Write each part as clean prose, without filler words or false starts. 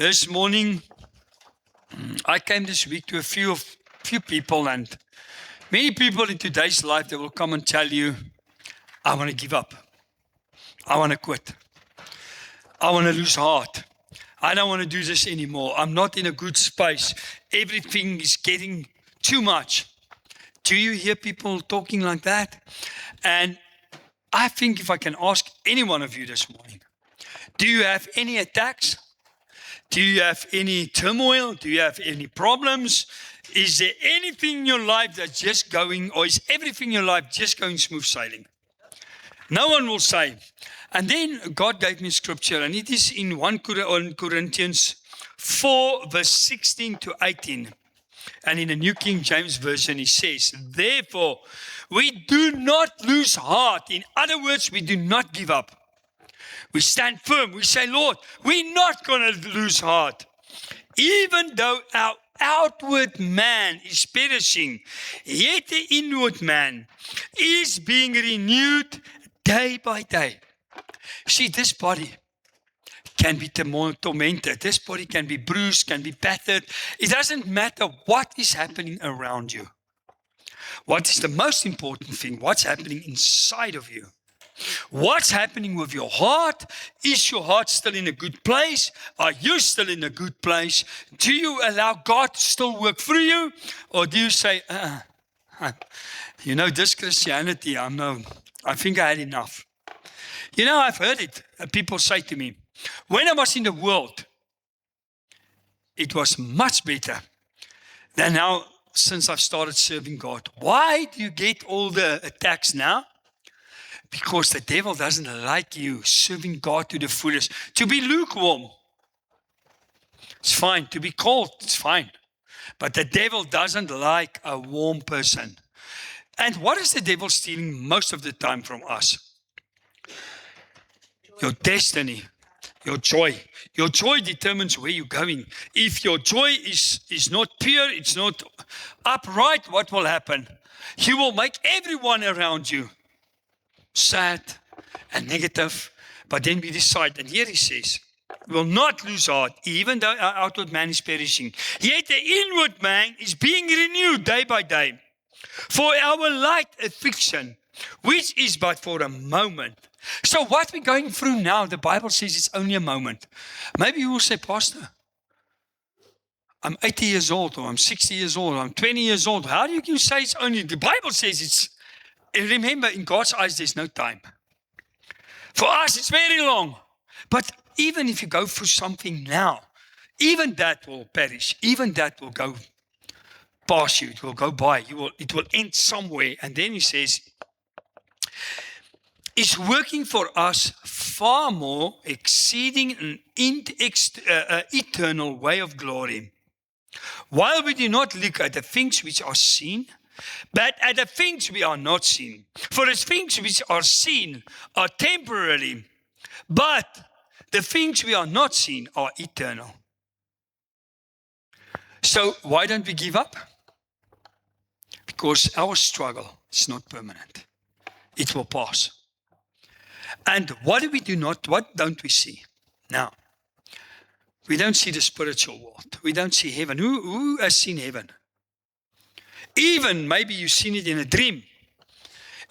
This morning, I came this week to a few people, and many people in today's life, they will come and tell you, I want to give up. I want to quit. I want to lose heart. I don't want to do this anymore. I'm not in a good space. Everything is getting too much. Do you hear people talking like that? And I think if I can ask any one of you this morning, do you have any attacks? Do you have any turmoil? Do you have any problems? Is there anything in your life that's just going, or is everything in your life just going smooth sailing? No one will say. And then God gave me scripture, and it is in 1 Corinthians 4, verse 16 to 18. And in the New King James Version, he says, therefore, we do not lose heart. In other words, we do not give up. We stand firm. We say, Lord, we're not going to lose heart. Even though our outward man is perishing, yet the inward man is being renewed day by day. See, this body can be tormented. This body can be bruised, can be battered. It doesn't matter what is happening around you. What is the most important thing? What's happening inside of you? What's happening with your heart? Is your heart still in a good place? Are you still in a good place? Do you allow God to still work through you? Or do you say, this Christianity, I think I had enough. I've heard it. People say to me, when I was in the world, it was much better than now since I've started serving God. Why do you get all the attacks now? Because the devil doesn't like you serving God to the fullest. To be lukewarm, it's fine. To be cold, it's fine. But the devil doesn't like a warm person. And what is the devil stealing most of the time from us? Your destiny, your joy. Your joy determines where you're going. If your joy is not pure, it's not upright, what will happen? He will make everyone around you sad and negative. But then we decide, and here he says, we will not lose heart, even though our outward man is perishing. Yet the inward man is being renewed day by day. For our light affliction, which is but for a moment. So what we're going through now, the Bible says it's only a moment. Maybe you will say, Pastor, I'm 80 years old, or I'm 60 years old, or I'm 20 years old. How do you say it's only? The Bible says it's. Remember, in God's eyes, there's no time. For us, it's very long. But even if you go through something now, even that will perish. Even that will go past you. It will go by. It will end somewhere. And then he says, it's working for us far more, exceeding an eternal way of glory. While we do not look at the things which are seen, but at the things we are not seen. For the things which are seen are temporary, but the things we are not seen are eternal. So why don't we give up? Because our struggle is not permanent. It will pass. And what don't we see? Now, we don't see the spiritual world. We don't see heaven. Who has seen heaven? Even maybe you've seen it in a dream.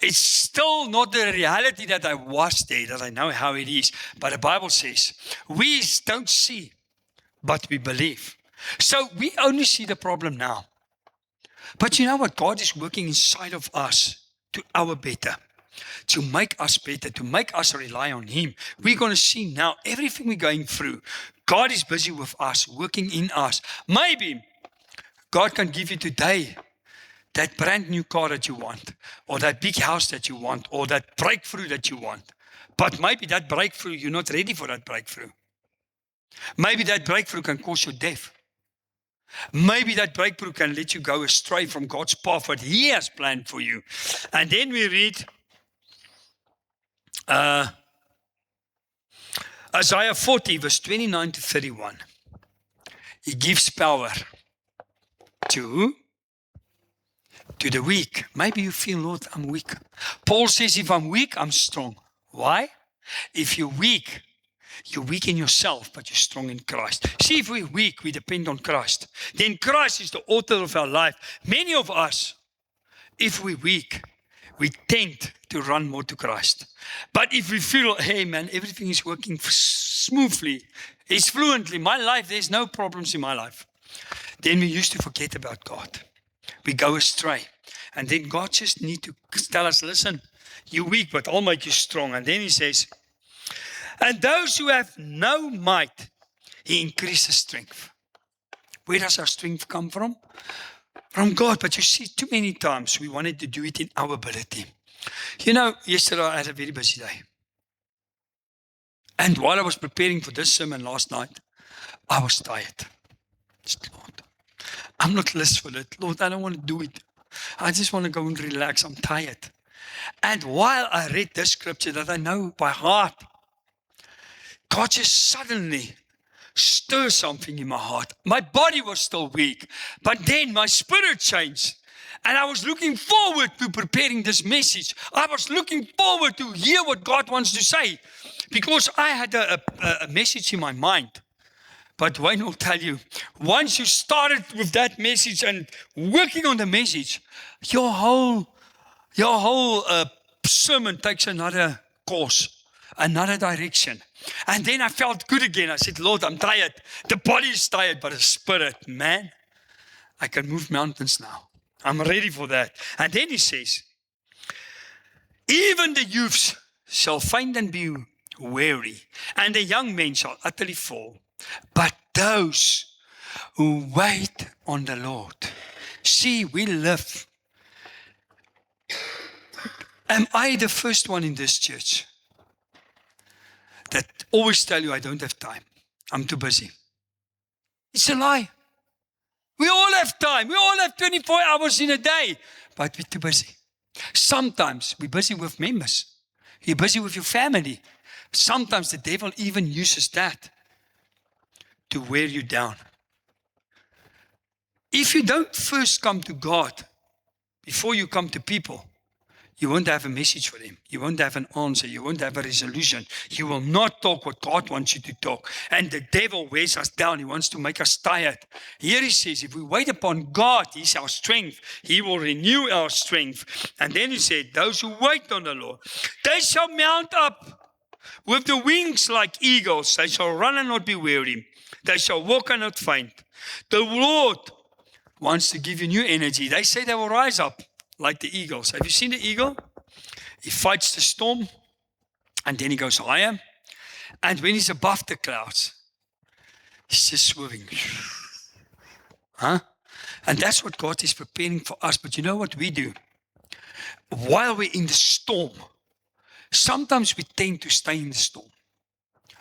It's still not the reality that I was there, that I know how it is. But the Bible says, we don't see, but we believe. So we only see the problem now. But you know what? God is working inside of us to our better, to make us better, to make us rely on Him. We're going to see now everything we're going through. God is busy with us, working in us. Maybe God can give you today that brand new car that you want, or that big house that you want, or that breakthrough that you want. But maybe that breakthrough, you're not ready for that breakthrough. Maybe that breakthrough can cause you death. Maybe that breakthrough can let you go astray from God's path, what He has planned for you. And then we read Isaiah 40, verse 29 to 31. He gives power to who? To the weak. Maybe you feel, Lord, I'm weak. Paul says, if I'm weak, I'm strong. Why? If you're weak, You're weak in yourself, but you're strong in Christ. See, if we're weak, we depend on Christ. Then Christ is the author of our life. Many of us, if we're weak, we tend to run more to Christ. But if we feel, hey man, everything is working smoothly, it's fluently, my life, there's no problems in my life, then we used to forget about God. We go astray. And then God just needs to tell us, listen, you're weak, but I'll make you strong. And then he says, and those who have no might, he increases strength. Where does our strength come from? From God. But you see, too many times we wanted to do it in our ability. You know, yesterday I had a very busy day. And while I was preparing for this sermon last night, I was tired. Just, Lord, I'm not list for it. Lord, I don't want to do it. I just want to go and relax. I'm tired. And while I read this scripture that I know by heart, God just suddenly stirred something in my heart. My body was still weak, but then my spirit changed. And I was looking forward to preparing this message. I was looking forward to hear what God wants to say, because I had a message in my mind. But Wayne will tell you, once you started with that message and working on the message, your whole sermon takes another course, another direction. And then I felt good again. I said, Lord, I'm tired. The body is tired, but the spirit, man, I can move mountains now. I'm ready for that. And then he says, even the youths shall faint and be weary, and the young men shall utterly fall. But those who wait on the Lord, see, we live. Am I the first one in this church that always tell you I don't have time? I'm too busy. It's a lie. We all have time. We all have 24 hours in a day, but we're too busy. Sometimes we're busy with members. You're busy with your family. Sometimes the devil even uses that to wear you down. If you don't first come to God before you come to people, you won't have a message for them. You won't have an answer. You won't have a resolution. You will not talk what God wants you to talk. And the devil wears us down. He wants to make us tired. Here he says, if we wait upon God, he's our strength. He will renew our strength. And then he said, those who wait on the Lord, they shall mount up with the wings like eagles. They shall run and not be weary. They shall walk and not faint. The Lord wants to give you new energy. They say they will rise up like the eagles. Have you seen the eagle? He fights the storm, and then he goes higher. And when he's above the clouds, he's just swerving. And that's what God is preparing for us. But you know what we do? While we're in the storm, sometimes we tend to stay in the storm.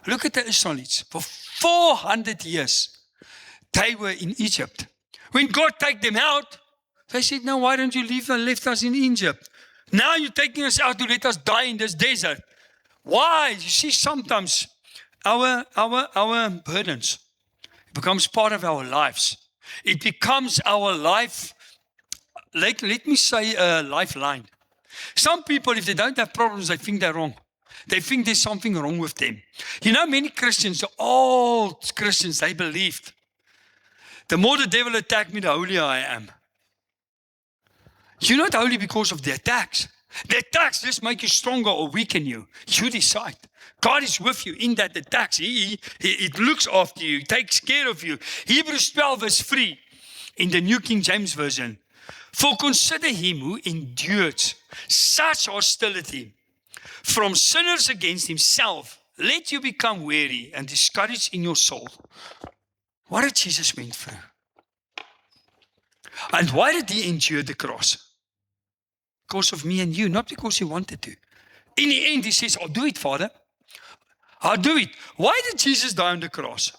Look at the Israelites. For 400 years, they were in Egypt. When God took them out, they said, no, why don't you leave and left us in Egypt? Now you're taking us out to let us die in this desert. Why? You see, sometimes our burdens becomes part of our lives. It becomes our life, let me say a lifeline. Some people, if they don't have problems, they think they're wrong. They think there's something wrong with them. You know, many Christians, the old Christians, they believed, the more the devil attacked me, the holier I am. You're not holy because of the attacks. The attacks just make you stronger or weaken you. You decide. God is with you in that attacks. He looks after you. He takes care of you. Hebrews 12 verse 3 in the New King James Version. For consider him who endured such hostility from sinners against himself. Let you become weary and discouraged in your soul. What did Jesus went through? And why did he endure the cross? Because of me and you, not because he wanted to. In the end, he says, I'll do it, Father. I'll do it. Why did Jesus die on the cross?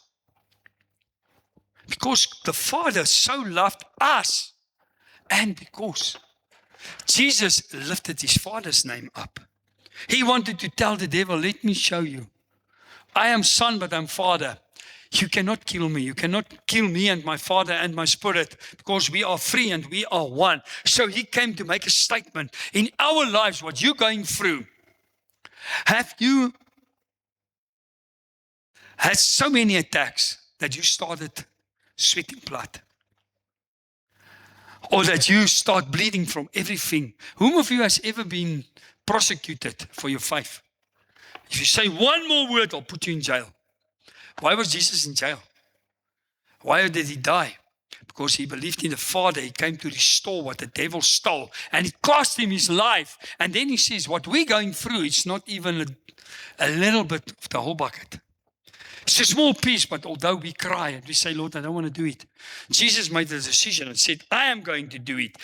Because the Father so loved us, and because Jesus lifted his Father's name up. He wanted to tell the devil, let me show you. I am Son, but I'm Father. You cannot kill me. You cannot kill me and my Father and my Spirit, because we are free and we are one. So he came to make a statement. In our lives, what you're going through, have you had so many attacks that you started sweating blood. Or that you start bleeding from everything. Whom of you has ever been prosecuted for your faith? If you say one more word, I'll put you in jail. Why was Jesus in jail? Why did he die? Because he believed in the Father. He came to restore what the devil stole. And it cost him his life. And then he says, what we're going through, it's not even a little bit of the whole bucket. It's a small piece, but although we cry and we say, Lord, I don't want to do it. Jesus made the decision and said, I am going to do it.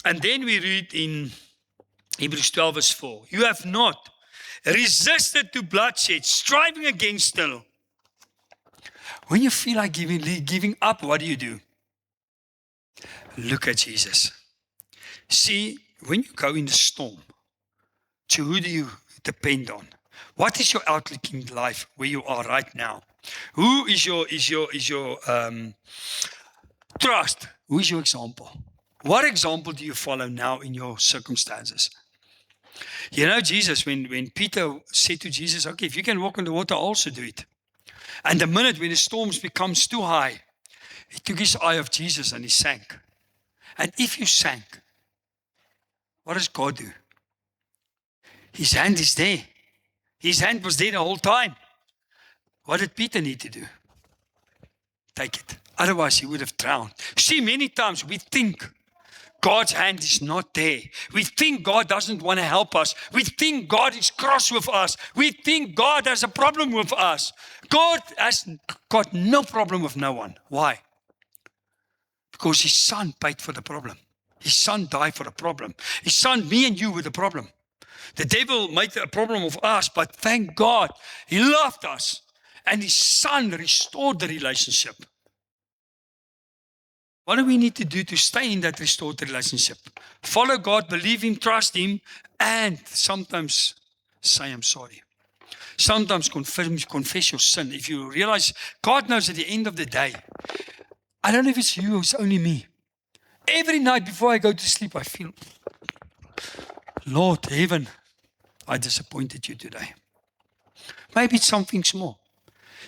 And then we read in Hebrews 12 verse 4, you have not resisted to bloodshed, striving against the law. When you feel like giving up, what do? Look at Jesus. See, when you go in the storm, to who do you depend on? What is your outlook in life where you are right now? Who is your trust? Who is your example? What example do you follow now in your circumstances? You know, Jesus, when Peter said to Jesus, okay, if you can walk on the water, I'll also do it. And the minute when the storms becomes too high, he took his eye off Jesus and he sank. And if you sank, what does God do? His hand is there. His hand was there the whole time. What did Peter need to do? Take it. Otherwise, he would have drowned. See, many times we think God's hand is not there. We think God doesn't want to help us. We think God is cross with us. We think God has a problem with us. God has got no problem with no one. Why? Because his son paid for the problem. His son died for the problem. His son, me and you, were the problem. The devil made a problem of us, but thank God, he loved us. And his son restored the relationship. What do we need to do to stay in that restored relationship? Follow God, believe him, trust him, and sometimes say, I'm sorry. Sometimes confess your sin. If you realize, God knows at the end of the day, I don't know if it's you or it's only me. Every night before I go to sleep, I feel, Lord, heaven, I disappointed you today. Maybe it's something small.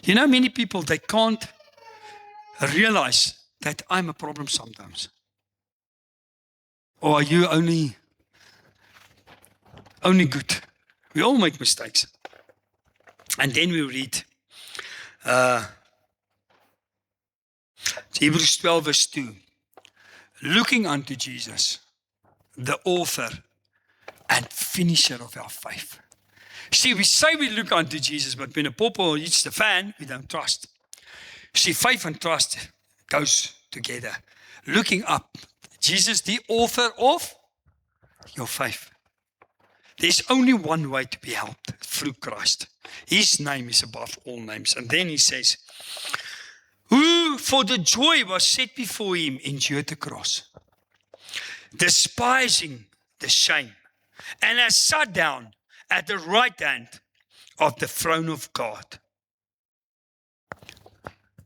You know, many people, they can't realize that I'm a problem sometimes. Or are you only good? We all make mistakes. And then we read Hebrews 12 verse 2. Looking unto Jesus, the author and finisher of our faith. See, we say we look unto Jesus, but when a pawpaw hits the fan, we don't trust. See, faith and trust goes together. Looking up, Jesus, the author of your faith. There's only one way to be helped, through Christ. His name is above all names. And then he says, who for the joy was set before him endured the cross, despising the shame, and has sat down at the right hand of the throne of God.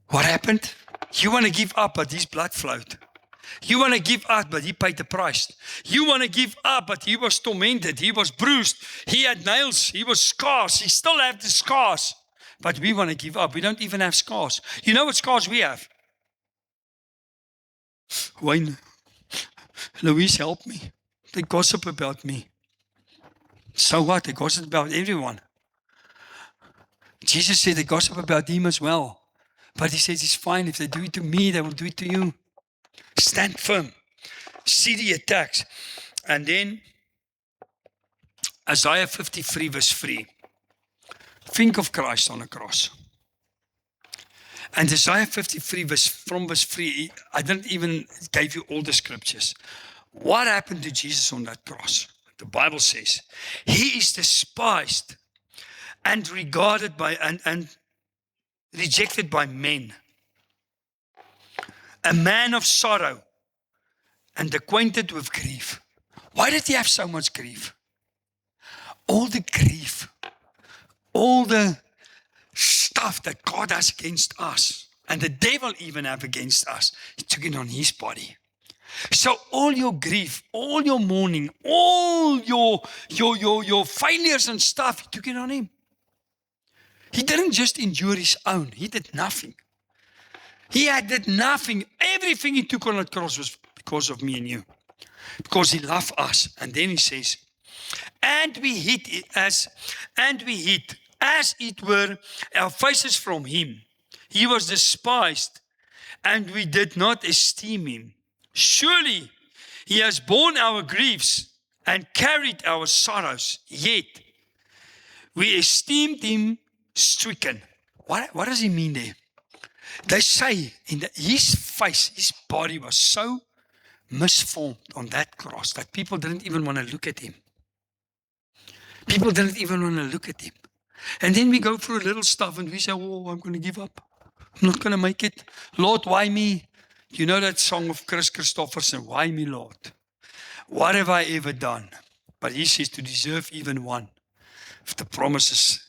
What happened? You want to give up, but his blood flowed. You want to give up, but he paid the price. You want to give up, but he was tormented. He was bruised. He had nails. He was scars. He still had the scars. But we want to give up. We don't even have scars. You know what scars we have? Wayne, Louise, help me. They gossip about me. So what? They gossip about everyone. Jesus said they gossip about him as well. But he says it's fine. If they do it to me, they will do it to you. Stand firm. See the attacks. And then Isaiah 53 verse 3. Think of Christ on the cross. And Isaiah 53 from verse 3, I didn't even give you all the scriptures. What happened to Jesus on that cross? The Bible says, he is despised and regarded by and rejected by men. A man of sorrow and acquainted with grief. Why did he have so much grief? All the grief, all the stuff that God has against us, and the devil even have against us, he took it on his body. So all your grief, all your mourning, all your failures and stuff, he took it on him. He didn't just endure his own. He did nothing. He did nothing. Everything he took on that cross was because of me and you. Because he loved us. And then he says, and we hid as it were our faces from him. He was despised, and we did not esteem him. Surely he has borne our griefs and carried our sorrows, yet we esteemed him stricken. What does he mean there? They say his face, his body was so misformed on that cross that people didn't even want to look at him. People didn't even want to look at him. And then we go through a little stuff and we say, oh, I'm going to give up. I'm not going to make it. Lord, why me? You know that song of Chris Christopherson, why me, Lord? What have I ever done? But he says to deserve even one of the promises.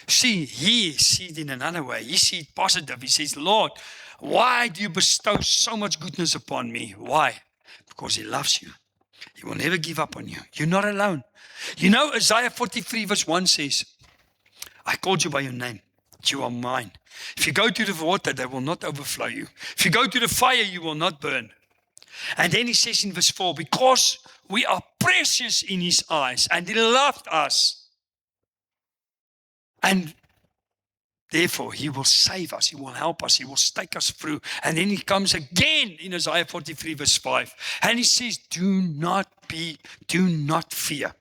See, he sees it in another way. He sees it positive. He says, Lord, why do you bestow so much goodness upon me? Why? Because he loves you. He will never give up on you. You're not alone. You know, Isaiah 43 verse 1 says, I called you by your name. You are mine. If you go to the water, they will not overflow you. If you go to the fire, you will not burn. And then he says in verse 4, because we are precious in his eyes and he loved us. And therefore, he will save us. He will help us. He will take us through. And then he comes again in Isaiah 43 verse 5. And he says, do not fear.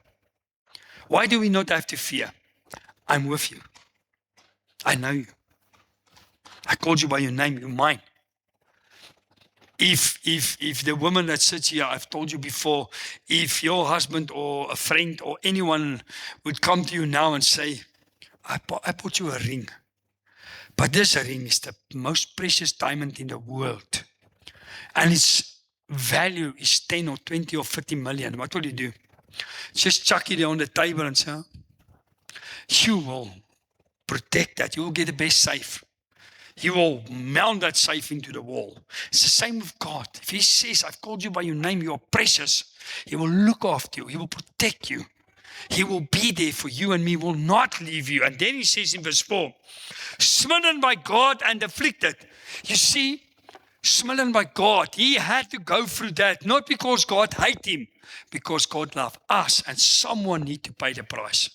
Why do we not have to fear? I'm with you. I know you. I called you by your name. You're mine. If the woman that sits here, I've told you before, if your husband or a friend or anyone would come to you now and say, I bought you a ring. But this ring is the most precious diamond in the world. And its value is 10 or 20 or 50 million. What will you do? Just chuck it on the table and say, you will protect that. You will get the best safe. You will mount that safe into the wall. It's the same with God. If he says, I've called you by your name, you are precious, he will look after you. He will protect you. He will be there for you and me, will not leave you. And then he says in verse 4, smitten by God and afflicted. You see, smitten by God. He had to go through that, not because God hated him, because God loved us. And someone need to pay the price.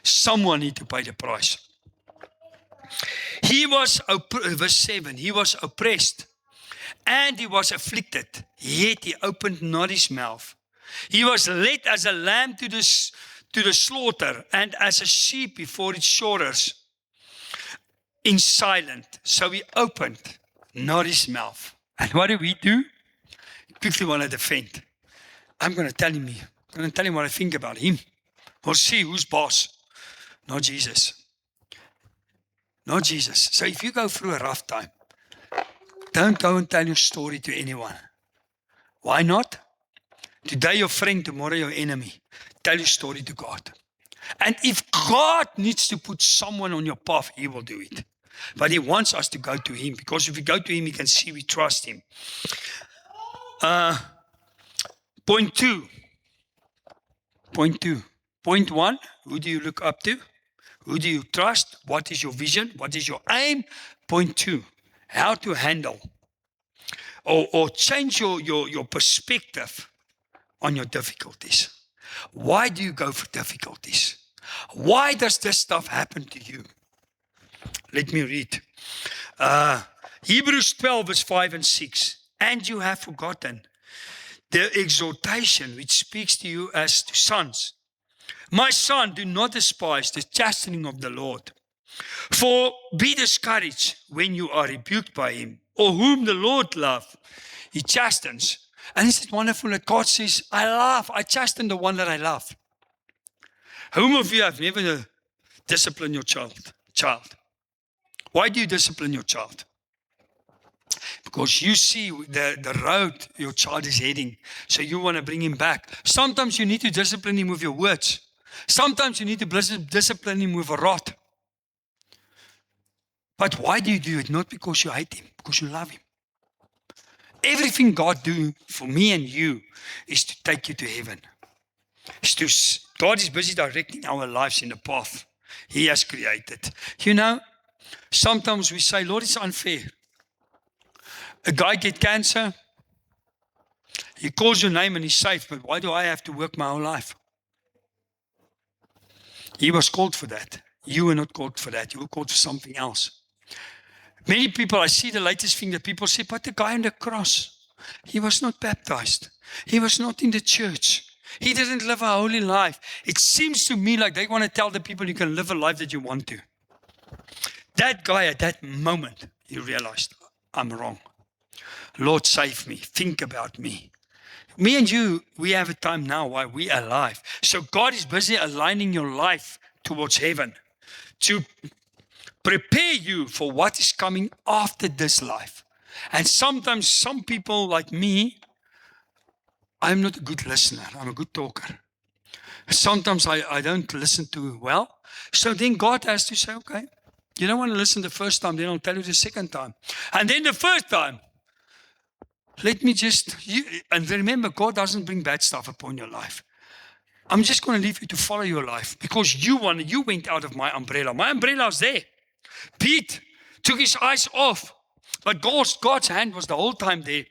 Someone need to pay the price. He was, verse 7, he was oppressed and he was afflicted, yet he opened not his mouth. He was led as a lamb to the slaughter, and as a sheep before its shearers, in silence. So he opened not his mouth. And what do? Quickly want to defend. I'm going to tell him what I think about him. We'll see who's boss. Not Jesus. Not Jesus. So if you go through a rough time, don't go and tell your story to anyone. Why not? Today your friend, tomorrow your enemy. Tell your story to God. And if God needs to put someone on your path, he will do it. But he wants us to go to him, because if we go to him, he can see we trust him. Point 2. Point 1, who do you look up to? Who do you trust? What is your vision? What is your aim? Point 2, how to handle or change your perspective on your difficulties. Why do you go for difficulties? Why does this stuff happen to you? Let me read. Hebrews 12 verse 5 and 6. And you have forgotten the exhortation which speaks to you as to sons. My son, do not despise the chastening of the Lord. For be discouraged when you are rebuked by him, or whom the Lord loves, he chastens. And isn't it wonderful that God says, I chasten the one that I love. Whom of you have never disciplined your child? Why do you discipline your child? Because you see the road your child is heading, so you want to bring him back. Sometimes you need to discipline him with your words. Sometimes you need to discipline him with a rod. But why do you do it? Not because you hate him, because you love him. Everything God do for me and you is to take you to heaven. God is busy directing our lives in the path He has created. You know, sometimes we say, Lord, it's unfair. A guy gets cancer, he calls your name and he's safe, but why do I have to work my whole life? He was called for that. You were not called for that. You were called for something else. Many people, I see the latest thing that people say, but the guy on the cross, he was not baptized. He was not in the church. He didn't live a holy life. It seems to me like they want to tell the people you can live a life that you want to. That guy at that moment, he realized, I'm wrong. Lord, save me. Think about me. Me and you, we have a time now while we are alive. So God is busy aligning your life towards heaven to prepare you for what is coming after this life. And sometimes some people like me, I'm not a good listener. I'm a good talker. Sometimes I don't listen too well. So then God has to say, okay, you don't want to listen the first time, then I'll tell you the second time. And then the first time, let me and remember, God doesn't bring bad stuff upon your life. I'm just going to leave you to follow your life because you went out of my umbrella. My umbrella was there. Pete took his eyes off, but God's hand was the whole time there.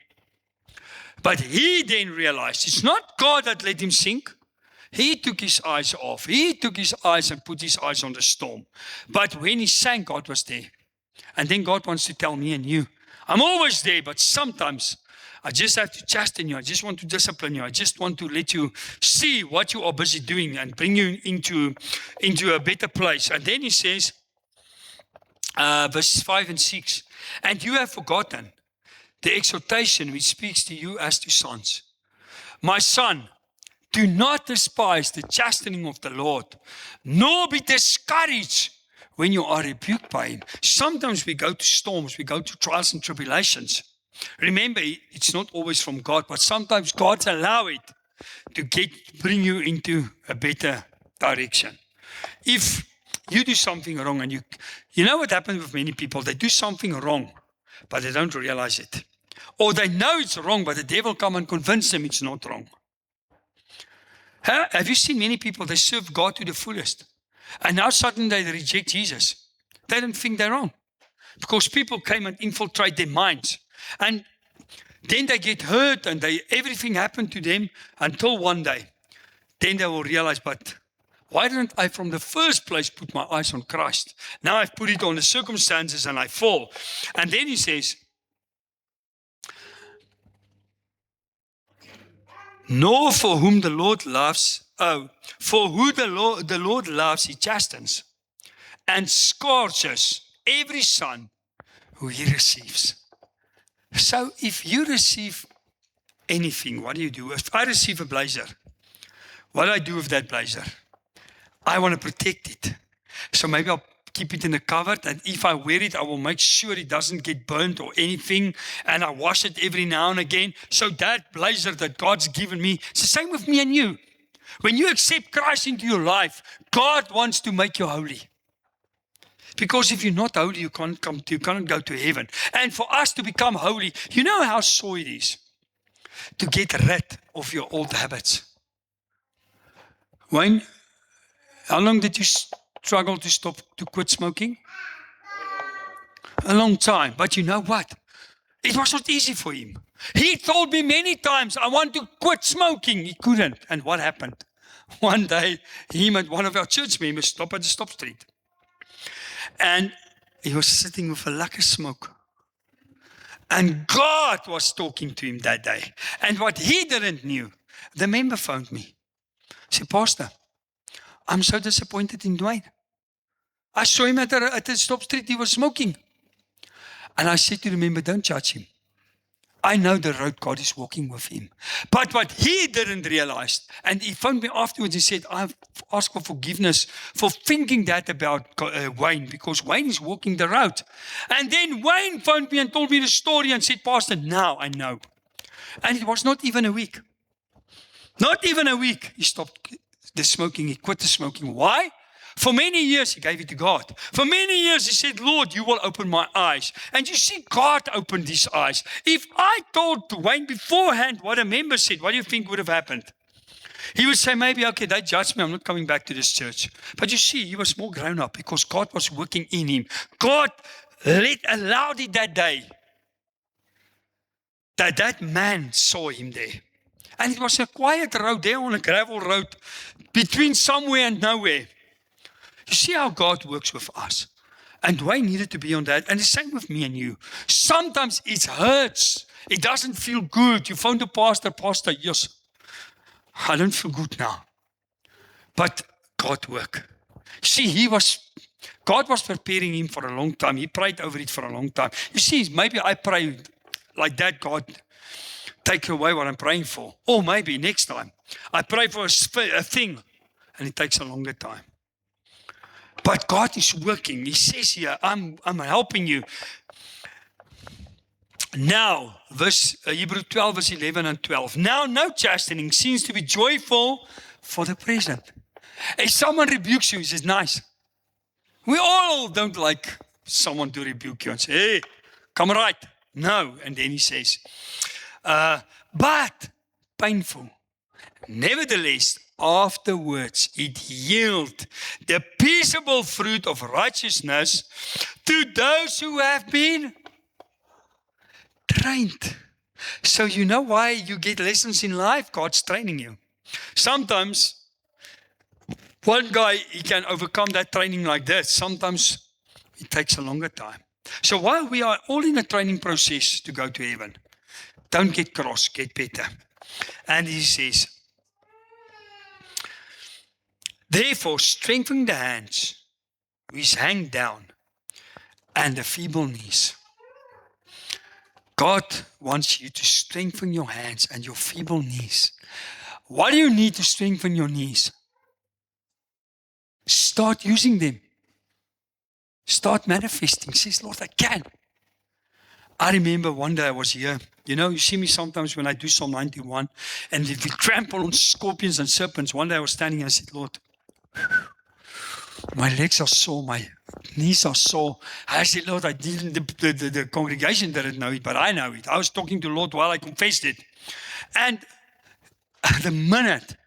But he then realized it's not God that let him sink. He took his eyes off. He took his eyes and put his eyes on the storm. But when he sank, God was there. And then God wants to tell me and you, I'm always there, but sometimes I just have to chasten you. I just want to discipline you. I just want to let you see what you are busy doing and bring you into a better place. And then he says, verses 5 and 6, and you have forgotten the exhortation which speaks to you as to sons. My son, do not despise the chastening of the Lord, nor be discouraged when you are rebuked by him. Sometimes we go to storms, we go to trials and tribulations. Remember, it's not always from God, but sometimes God's allow it to bring you into a better direction. If you do something wrong and you know what happens with many people, they do something wrong, but they don't realize it. Or they know it's wrong, but the devil come and convince them it's not wrong. Have you seen many people, they serve God to the fullest, and now suddenly they reject Jesus. They don't think they're wrong because people came and infiltrate their minds. And then they get hurt and everything happened to them until one day. Then they will realize, but why didn't I from the first place put my eyes on Christ? Now I've put it on the circumstances and I fall. And then he says, nor for whom the Lord loves, for who the Lord loves, he chastens and scourges every son who he receives. So if you receive anything, what do you do? If I receive a blazer, what do I do with that blazer? I want to protect it. So maybe I'll keep it in a cupboard, and if I wear it, I will make sure it doesn't get burnt or anything, and I wash it every now and again. So that blazer that God's given me, it's the same with me and you. When you accept Christ into your life, God wants to make you holy. Because if you're not holy, you cannot go to heaven. And for us to become holy, you know how sore it is to get rid of your old habits. Wayne, how long did you struggle to quit smoking? A long time. But you know what? It was not easy for him. He told me many times, I want to quit smoking. He couldn't. And what happened? One day, him and one of our church members stopped at the stop street. And he was sitting with a lekker smoke. And God was talking to him that day. And what he didn't know, the member phoned me. He said, Pastor, I'm so disappointed in Dwayne. I saw him at the stop street, he was smoking. And I said to the member, don't judge him. I know the road God is walking with him. But what he didn't realize, and he phoned me afterwards and said, I've asked for forgiveness for thinking that about Wayne, because Wayne is walking the road. And then Wayne phoned me and told me the story and said, Pastor, now I know. And it was not even a week. Not even a week. He stopped the smoking. He quit the smoking. Why? For many years, he gave it to God. For many years, he said, Lord, you will open my eyes. And you see, God opened his eyes. If I told Wayne beforehand what a member said, what do you think would have happened? He would say, maybe, okay, they judged me, I'm not coming back to this church. But you see, he was more grown up because God was working in him. God allowed it that day that man saw him there. And it was a quiet road there on a gravel road between somewhere and nowhere. You see how God works with us. And Dwayne needed to be on that. And the same with me and you. Sometimes it hurts. It doesn't feel good. You phone the pastor, yes, I don't feel good now. But God worked. See, God was preparing him for a long time. He prayed over it for a long time. You see, maybe I pray like that, God, take away what I'm praying for. Or maybe next time, I pray for a thing, and it takes a longer time. But God is working. He says here, I'm helping you. Now, Hebrews 12, verse 11 and 12. Now, no chastening seems to be joyful for the present. If someone rebukes you, he says, nice. We all don't like someone to rebuke you and say, hey, come right. No. And then he says, but painful. Nevertheless, afterwards it yield the peaceable fruit of righteousness to those who have been trained. So you know why you get lessons in life? God's training you. Sometimes one guy, he can overcome that training like that. Sometimes it takes a longer time. So while we are all in a training process to go to heaven, don't get cross, get better. And he says, therefore strengthen the hands which hang down and the feeble knees. God wants you to strengthen your hands and your feeble knees. Why do you need to strengthen your knees? Start using them. Start manifesting. Says, Lord, I can. I remember one day I was here. You know, you see me sometimes when I do Psalm 91, and if we trample on scorpions and serpents. One day I was standing and I said, Lord, my legs are sore, my knees are sore. I said, Lord, I didn't, the congregation didn't know it, but I know it. I was talking to the Lord while I confessed it. And the minute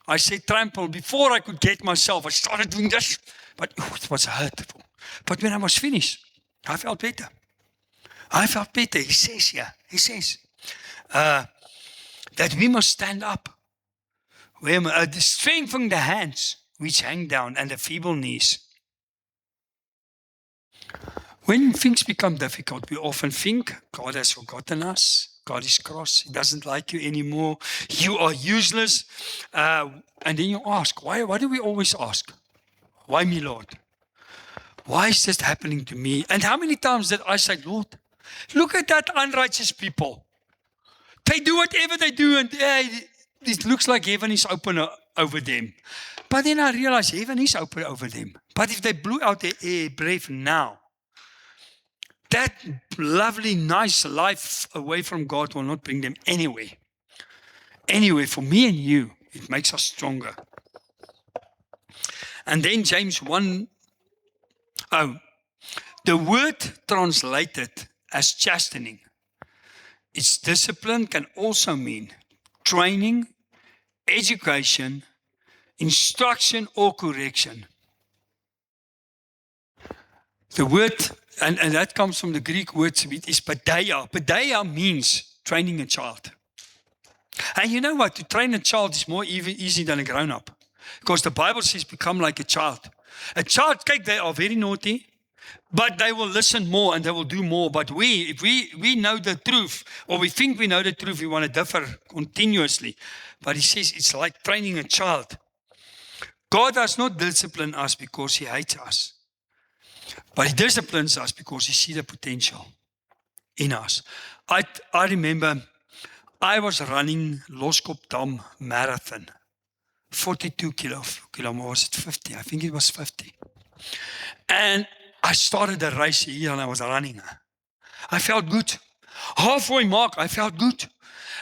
I said trample, before I could get myself, I started doing this, but it was hurtful. But when I was finished, I felt better. I felt better. He says here, that we must stand up. We must strengthen the hands which hang down and the feeble knees. When things become difficult, we often think God has forgotten us. God is cross. He doesn't like you anymore. You are useless. And then you ask, why do we always ask? Why me, Lord? Why is this happening to me? And how many times did I say, Lord, look at that unrighteous people. They do whatever they do, and it looks like heaven is open over them. But then I realized heaven is open over them. But if they blew out their breath now, that lovely, nice life away from God will not bring them anywhere. Anyway, for me and you, it makes us stronger. And then James 1, the word translated as chastening, its discipline can also mean training, education, instruction, or correction. The word, and that comes from the Greek word, is paideia. Paideia means training a child. And you know what? To train a child is more easy than a grown-up. Because the Bible says become like a child. A child, they are very naughty, but they will listen more and they will do more. But if we know the truth, or we think we know the truth, we want to differ continuously. But he says it's like training a child. God does not discipline us because he hates us. But he disciplines us because he sees the potential in us. I remember I was running Loskopdam Marathon. 42 kilometers, was it 50? I think it was 50. And I started the race here and I was running. I felt good. Halfway mark, I felt good.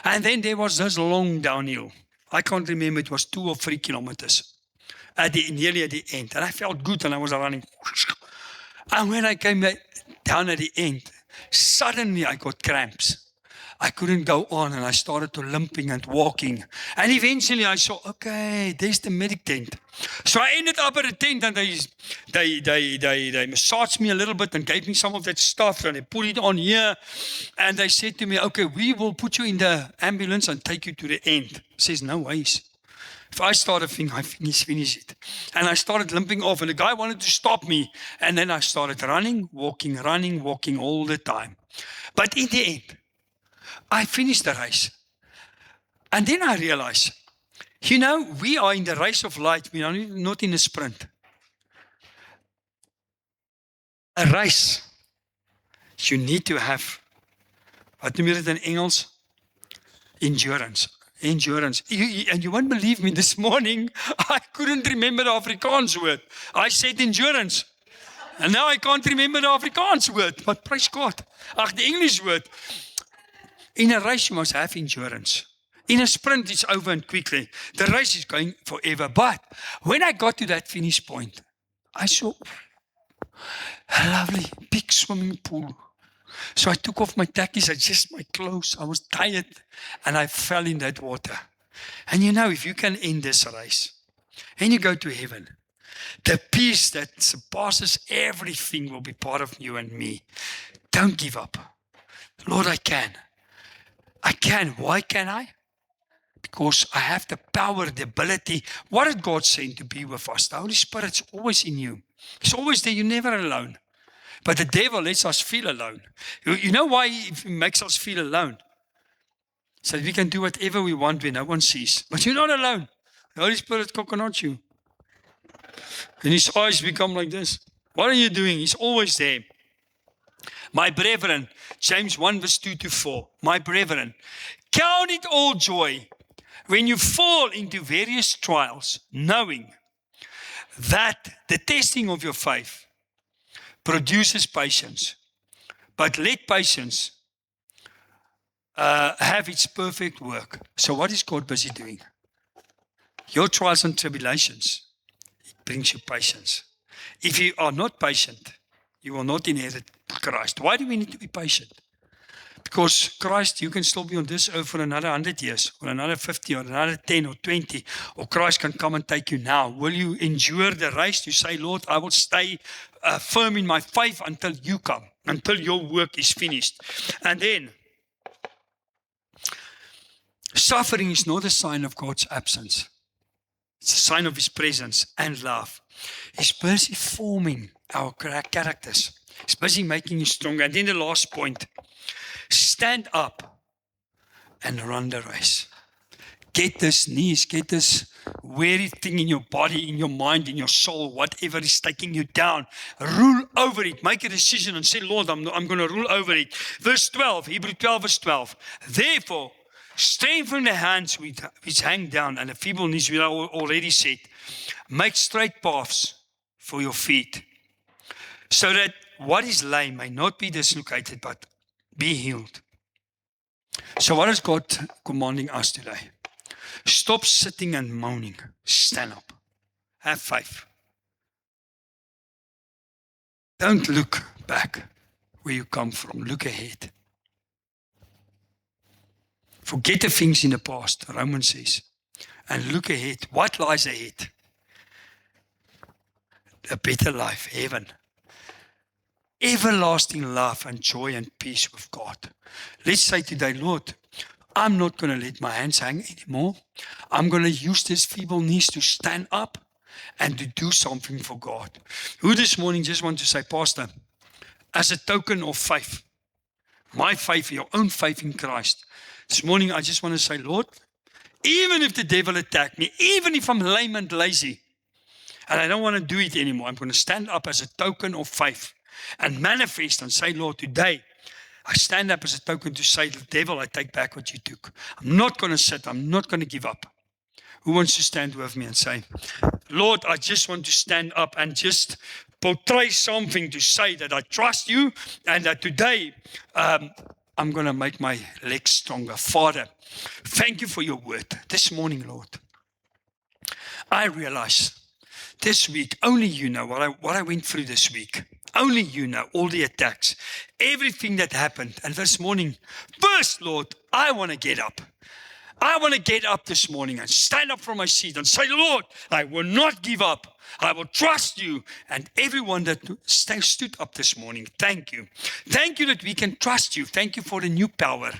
And then there was this long downhill. I can't remember, it was 2 or 3 kilometers. Nearly at the end. And I felt good and I was running. And when I came down at the end, suddenly I got cramps. I couldn't go on, and I started to limping and walking. And eventually I saw, okay, there's the medic tent. So I ended up at a tent, and they massaged me a little bit and gave me some of that stuff, and they put it on here. And they said to me, okay, we will put you in the ambulance and take you to the end. I says, no ways. If I start a thing, I finish it. And I started limping off, and the guy wanted to stop me. And then I started running, walking all the time. But in the end, I finished the race. And then I realized, we are in the race of light. We are not in a sprint. A race, you need to have, wat noem jy dit in Engels? Endurance. And you won't believe me, this morning, I couldn't remember the Afrikaans word. I said endurance. And now I can't remember the Afrikaans word. But praise God. The English word. In a race, you must have endurance. In a sprint, it's over and quickly. The race is going forever. But when I got to that finish point, I saw a lovely big swimming pool. So I took off my tackies, adjusted my clothes. I was tired, and I fell in that water. And if you can end this race, and you go to heaven, the peace that surpasses everything will be part of you and me. Don't give up. Lord, I can. Why can I? Because I have the power, the ability. What did God say to be with us? The Holy Spirit's always in you. He's always there. You're never alone. But the devil lets us feel alone. You know why he makes us feel alone? So that we can do whatever we want when no one sees. But you're not alone. The Holy Spirit coconut you. And his eyes become like this. What are you doing? He's always there. My brethren, James 1 verse 2 to 4. My brethren, count it all joy when you fall into various trials, knowing that the testing of your faith produces patience. But let patience have its perfect work. So what is God busy doing? Your trials and tribulations, it brings you patience. If you are not patient, you will not inherit Christ. Why do we need to be patient? Because Christ, you can still be on this earth for another 100 years, or another 50, or another 10 or 20, or Christ can come and take you now. Will you endure the race? You say, Lord, I will stay firm in my faith until you come, until your work is finished. And then, suffering is not a sign of God's absence. It's a sign of His presence and love. He's busy forming our characters. He's busy making you stronger. And then the last point, stand up and run the race. Get this knees, get this weary thing in your body, in your mind, in your soul, whatever is taking you down. Rule over it. Make a decision and say, Lord, I'm going to rule over it. Verse 12, Hebrews 12 verse 12. Therefore, strengthen the hands which hang down and the feeble knees, we already said. Make straight paths for your feet, so that what is lame may not be dislocated, but be healed. So what is God commanding us today? Stop sitting and moaning. Stand up. Have faith. Don't look back where you come from. Look ahead. Forget the things in the past, Romans says, and look ahead. What lies ahead? A better life, heaven. Everlasting love and joy and peace with God. Let's say today, Lord, I'm not going to let my hands hang anymore. I'm going to use these feeble knees to stand up and to do something for God. Who this morning just want to say, Pastor, as a token of faith, my faith, your own faith in Christ, this morning I just want to say, Lord, even if the devil attacked me, even if I'm lame and lazy, and I don't want to do it anymore, I'm going to stand up as a token of faith and manifest and say, Lord, today I stand up as a token to say, the devil, I take back what you took. I'm not going to sit. I'm not going to give up. Who wants to stand with me and say, Lord, I just want to stand up and just portray something to say that I trust you and that today I'm going to make my legs stronger. Father, thank you for your word this morning, Lord. I realize this week, only you know what I went through this week. Only you know all the attacks, everything that happened. And this morning, first, Lord, I want to get up. I want to get up this morning and stand up from my seat and say, Lord, I will not give up. I will trust you. And everyone that stood up this morning, thank you. Thank you that we can trust you. Thank you for the new power.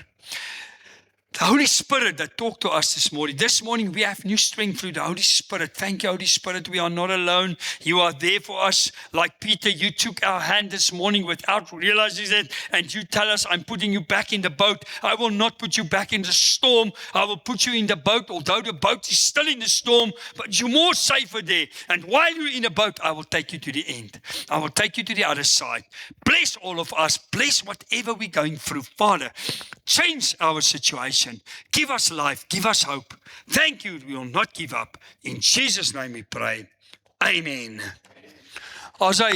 The Holy Spirit that talked to us this morning. This morning we have new strength through the Holy Spirit. Thank you, Holy Spirit. We are not alone. You are there for us. Like Peter, you took our hand this morning without realizing it. And you tell us, I'm putting you back in the boat. I will not put you back in the storm. I will put you in the boat, although the boat is still in the storm. But you're more safer there. And while you're in a boat, I will take you to the end. I will take you to the other side. Bless all of us. Bless whatever we're going through. Father, change our situation. Give us life. Give us hope. Thank you. We will not give up. In Jesus' name we pray. Amen. As I